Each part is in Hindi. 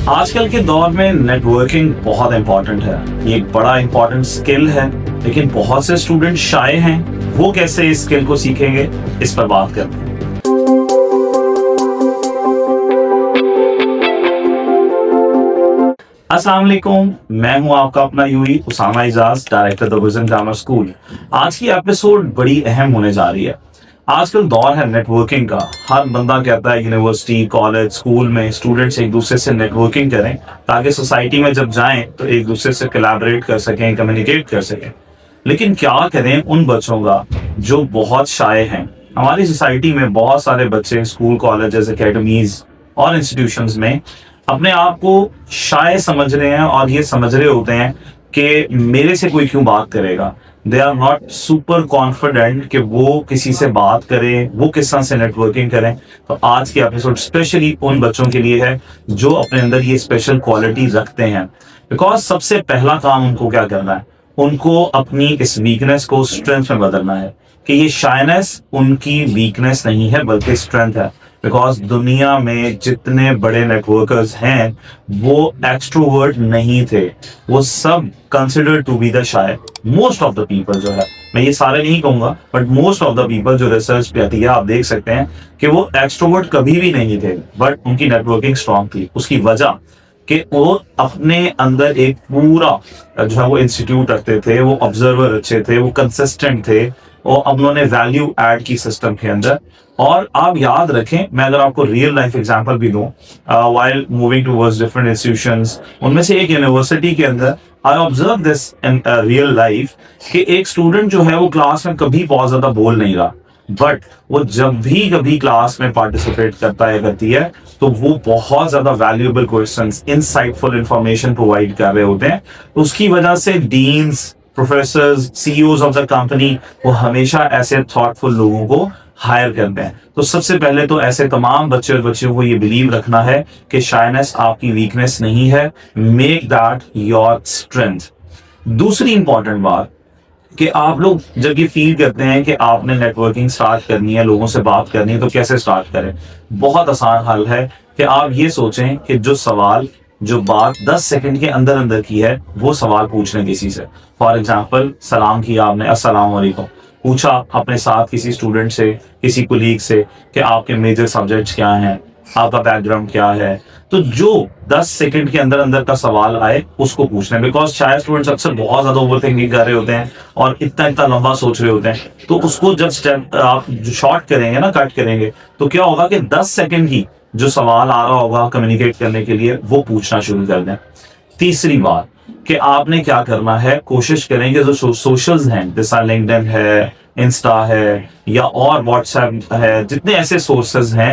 आजकल के दौर में नेटवर्किंग बहुत इंपॉर्टेंट है। ये एक बड़ा इंपॉर्टेंट स्किल है, लेकिन बहुत से स्टूडेंट शाय हैं। वो कैसे इस स्किल को सीखेंगे, इस पर बात करते हैं। अस्सलाम वालेकुम, मैं हूं आपका अपना यूई Usama Ijaz, director the vision grammar school. आज की एपिसोड बड़ी अहम होने जा रही है। आजकल दौर है नेटवर्किंग का। हर बंदा कहता है यूनिवर्सिटी, कॉलेज, स्कूल में स्टूडेंट्स एक दूसरे से नेटवर्किंग करें ताकि सोसाइटी में जब जाएं तो एक दूसरे से कोलैबोरेट कर सकें, कम्युनिकेट कर सकें। लेकिन क्या करें उन बच्चों का जो बहुत शाय हैं। हमारी सोसाइटी में बहुत सारे बच्चे स्कूल, कॉलेजेस, एकेडमीज और इंस्टीट्यूशंस में अपने आप को शाय समझ रहे हैं और ये समझ रहे होते हैं कि मेरे से कोई क्यों बात करेगा। They are not super confident कि वो किसी से बात करें, वो किस तरह से नेटवर्किंग करें। तो आज की एपिसोड स्पेशली उन बच्चों के लिए है जो अपने अंदर ये स्पेशल क्वालिटी रखते हैं। बिकॉज सबसे पहला काम उनको क्या करना है, उनको अपनी इस वीकनेस को स्ट्रेंथ में बदलना है कि ये शायनेस उनकी वीकनेस नहीं है बल्कि स्ट्रेंथ है। बिकॉज दुनिया में जितने बड़े नेटवर्कर्स हैं वो एक्सट्रोवर्ट नहीं थे, वो सब considered to be the shy. Most of the people जो है, मैं ये सारे नहीं कहूंगा, but most of the people जो रिसर्च पे आती है आप देख सकते हैं कि वो एक्सट्रोवर्ट कभी भी नहीं थे, बट उनकी नेटवर्किंग स्ट्रांग थी। उसकी वजह कि वो अपने अंदर एक पूरा जो है वो इंस्टीट्यूट रखते थे, वो ऑब्जर्वर अच्छे थे, वो कंसिस्टेंट थे, और अब उन्होंने वैल्यू ऐड की सिस्टम के अंदर। और आप याद रखें, मैं अगर आपको रियल लाइफ एग्जांपल भी दूं, while moving towards different institutions, उनमें से एक यूनिवर्सिटी के अंदर I observe this in real life कि एक स्टूडेंट जो है वो क्लास में कभी बहुत ज्यादा बोल नहीं रहा, बट वो जब भी कभी क्लास में पार्टिसिपेट करता है करती है तो वो बहुत ज्यादा valuable questions, insightful information provide कर रहे होते हैं। उसकी वजह से deans, professors, CEOs of the company वो हमेशा ऐसे थॉटफुल लोगों को हायर करते हैं। तो सबसे पहले तो ऐसे तमाम बच्चे और बच्चियों को ये बिलीव रखना है कि शायनेस आपकी वीकनेस नहीं है, मेक दैट योर स्ट्रेंथ। दूसरी इंपॉर्टेंट बात कि आप लोग जब ये फील करते हैं कि आपने नेटवर्किंग स्टार्ट करनी है, लोगों से बात करनी है, तो कैसे स्टार्ट करें। बहुत आसान हल है कि आप ये सोचें कि जो सवाल, जो बात 10 सेकंड के अंदर अंदर की है वो सवाल पूछ लें किसी से। फॉर एग्जाम्पल, सलाम किया आपने, अस्सलाम वालेकुम, पूछा अपने साथ किसी स्टूडेंट से, किसी कुलीग से कि आपके मेजर सब्जेक्ट्स क्या हैं, आपका बैकग्राउंड क्या है। तो जो 10 सेकंड के अंदर अंदर का सवाल आए उसको पूछना है। बिकॉज शायद स्टूडेंट्स अक्सर बहुत ज्यादा ओवर थिंकिंग कर रहे होते हैं और इतना इतना लंबा सोच रहे होते हैं, तो उसको जब स्टेप आप शॉर्ट करेंगे ना, कट करेंगे, तो क्या होगा कि 10 सेकंड की जो सवाल आ रहा होगा कम्युनिकेट करने के लिए वो पूछना शुरू कर दें। तीसरी बात कि आपने क्या करना है, कोशिश करेंगे जो सोशल्स हैं, जैसा लिंक्डइन है, इंस्टा है या और व्हाट्सएप है, जितने ऐसे सोर्सेज हैं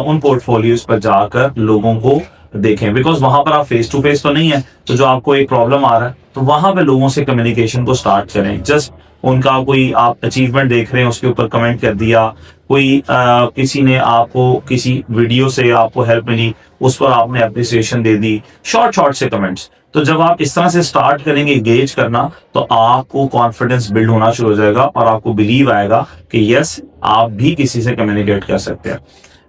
उन पोर्टफोलियोज पर जाकर लोगों को देखें। बिकॉज वहां पर आप फेस टू फेस तो नहीं है, तो जो आपको एक प्रॉब्लम आ रहा है तो वहां पे लोगों से कम्युनिकेशन को स्टार्ट करें। जस्ट उनका कोई आप अचीवमेंट देख रहे हैं उसके ऊपर कमेंट कर दिया, कोई किसी ने आपको किसी वीडियो से आपको हेल्प मिली उस पर आपने अप्रिसिएशन दे दी, शॉर्ट शॉर्ट से कमेंट्स। तो जब आप इस तरह से स्टार्ट करेंगे एंगेज करना, तो आपको कॉन्फिडेंस बिल्ड होना शुरू हो जाएगा और आपको बिलीव आएगा कि यस, आप भी किसी से कम्युनिकेट कर सकते हैं।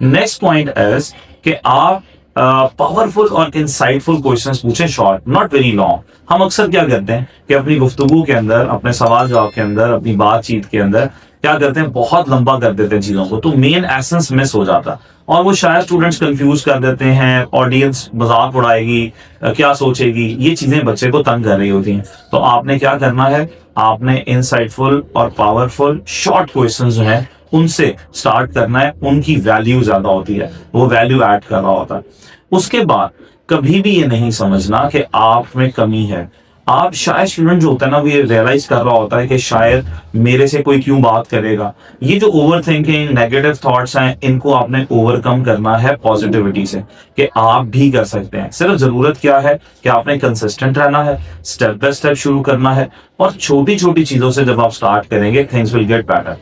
नेक्स्ट पॉइंट इज कि आप पावरफुल और इंसाइटफुल क्वेश्चंस पूछें, शॉर्ट, नॉट वेरी लॉन्ग। हम अक्सर क्या करते हैं कि अपनी गुफ्तगू के अंदर, अपने सवाल जवाब के अंदर, अपनी बातचीत के अंदर क्या करते हैं, बहुत लंबा कर देते हैं चीजों को, तो मेन एसेंस मिस हो जाता है और वो शायद स्टूडेंट्स कंफ्यूज कर देते हैं। ऑडियंस मजाक उड़ाएगी, क्या सोचेगी, ये चीजें बच्चे को तंग कर रही होती हैं। तो आपने क्या करना है, आपने इनसाइटफुल और पावरफुल शॉर्ट क्वेश्चंस जो हैं उनसे स्टार्ट करना है। उनकी वैल्यू ज्यादा होती है, वो वैल्यू ऐड कर रहा होता है। उसके बाद कभी भी ये नहीं समझना कि आप में कमी है। आप शायद स्टूडेंट जो होता है ना, वो ये रियलाइज कर रहा होता है कि शायद मेरे से कोई क्यों बात करेगा। ये जो ओवर थिंकिंग, नेगेटिव थॉट्स हैं, इनको आपने ओवरकम करना है पॉजिटिविटी से कि आप भी कर सकते हैं। सिर्फ जरूरत क्या है कि आपने कंसिस्टेंट रहना है, स्टेप बाय स्टेप शुरू करना है, और छोटी छोटी चीजों से जब आप स्टार्ट करेंगे थिंग्स विल गेट बेटर।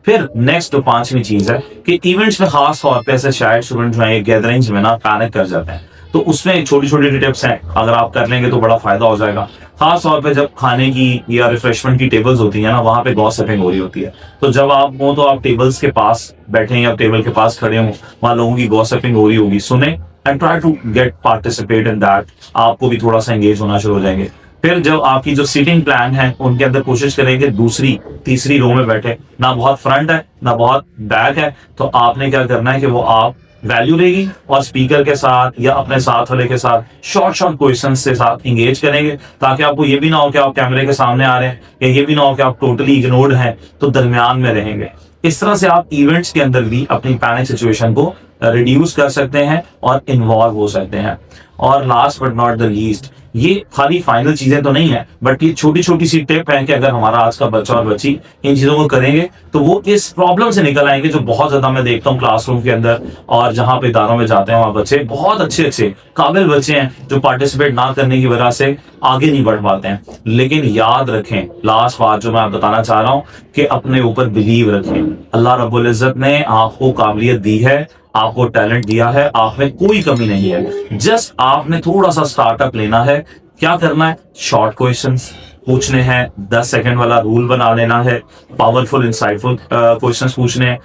फिर नेक्स्ट जो पांचवी चीज है कि इवेंट्स में खास तौर पे ऐसे शायद स्टूडेंट जो है गैदरिंग्स में ना पैनिक कर जाते हैं, तो उसमें छोटी छोटी टिप्स हैं, अगर आप कर लेंगे तो बड़ा फायदा हो जाएगा। खास तौर पे जब खाने की या रिफ्रेशमेंट की टेबल्स होती है ना, वहां पे गॉसिपिंग हो रही होती है, तो जब आप हो तो आप टेबल्स के पास बैठे या टेबल के पास खड़े हो, वहां लोगों की गॉसिपिंग हो रही होगी, सुने and try to get participate in that. आपको भी थोड़ा सा एंगेज होना शुरू हो जाएंगे। फिर जब आपकी जो सीटिंग प्लान है उनके अंदर कोशिश करेंगे दूसरी तीसरी रो में बैठे, ना बहुत फ्रंट है ना बहुत बैक है, तो आपने क्या करना है कि वो आप वैल्यू लेगी और स्पीकर के साथ या अपने साथ वाले के साथ शॉर्ट शॉर्ट क्वेश्चन से साथ इंगेज करेंगे, ताकि आपको ये भी ना हो कि आप कैमरे के सामने आ रहे हैं या ये भी ना हो कि आप टोटली इग्नोर्ड हैं, तो दरमियान में रहेंगे। इस तरह से आप इवेंट्स के अंदर भी अपनी पैनिक सिचुएशन को रिड्यूस कर सकते हैं और इन्वॉल्व हो सकते हैं। और last but not the least, ये खाली फाइनल चीजें तो नहीं है, बट ये छोटी छोटी सी टिप है कि अगर हमारा आज का बच्चा और बच्ची इन चीजों को करेंगे तो वो इस प्रॉब्लम से निकल आएंगे, जो बहुत ज्यादा मैं देखता हूँ क्लासरूम के अंदर और जहां पे इदारों में जाते हैं वहां बच्चे बहुत अच्छे अच्छे काबिल बच्चे हैं जो पार्टिसिपेट ना करने की वजह से आगे नहीं बढ़ पाते हैं। लेकिन याद रखें, लास्ट बात जो मैं बताना चाह रहा हूँ कि अपने ऊपर बिलीव रखें। अल्लाह रब्बुल इज्जत ने आपको काबिलियत दी है, आपको टैलेंट दिया है, आप में कोई कमी नहीं है। जस्ट आपने थोड़ा सा स्टार्टअप लेना है। क्या करना है? शॉर्ट क्वेश्चंस पूछने हैं, 10 सेकंड वाला रूल बना लेना है, पावरफुल इंसाइटफुल क्वेश्चंस पूछने हैं,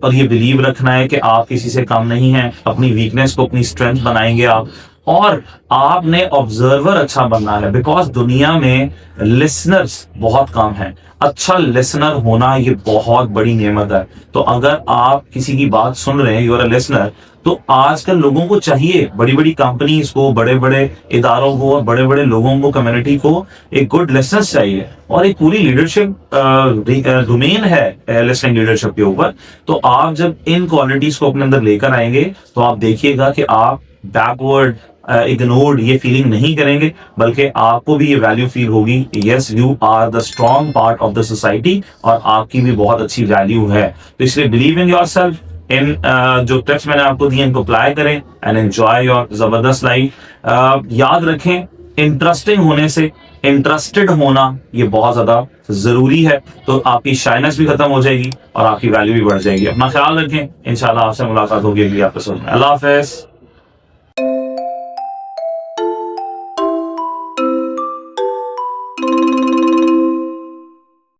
और ये बिलीव रखना है कि आप किसी से कम नहीं हैं। अपनी वीकनेस को अपनी स्ट्रेंथ बनाएंगे आप, और आपने ऑब्जर्वर अच्छा बनना है, बिकॉज दुनिया में लिसनर्स बहुत कम हैं। अच्छा लिसनर होना ये बहुत बड़ी नेमत है। तो अगर आप किसी की बात सुन रहे हैं, यू आर अ लिसनर, तो आजकल लोगों को चाहिए, बड़ी बड़ी कंपनीज को, बड़े बड़े इदारों को और बड़े बड़े लोगों को, कम्युनिटी को एक गुड लिसनर चाहिए। और एक पूरी लीडरशिप डोमेन है लिसनिंग लीडरशिप के ऊपर। तो आप जब इन क्वालिटीज को अपने अंदर लेकर आएंगे तो आप देखिएगा कि आप बैकवर्ड इग्नोर्ड ये फीलिंग नहीं करेंगे, बल्कि आपको भी ये वैल्यू फील होगी, yes you are the strong part of the society और आपकी भी बहुत अच्छी वैल्यू है। तो इसलिए बिलीव इन योरसेल्फ। इन जो टिप्स मैंने आपको दिए इनको अप्लाई करें एंड एंजॉय योर जबरदस्त लाइफ। याद रखें, इंटरेस्टिंग होने से इंटरेस्टेड होना ये बहुत ज्यादा जरूरी है, तो आपकी शाइनेस भी खत्म हो जाएगी और आपकी वैल्यू भी बढ़ जाएगी। अपना ख्याल रखें, इंशाल्लाह आपसे मुलाकात होगी अगली एपिसोड में। अल्लाह हाफिज।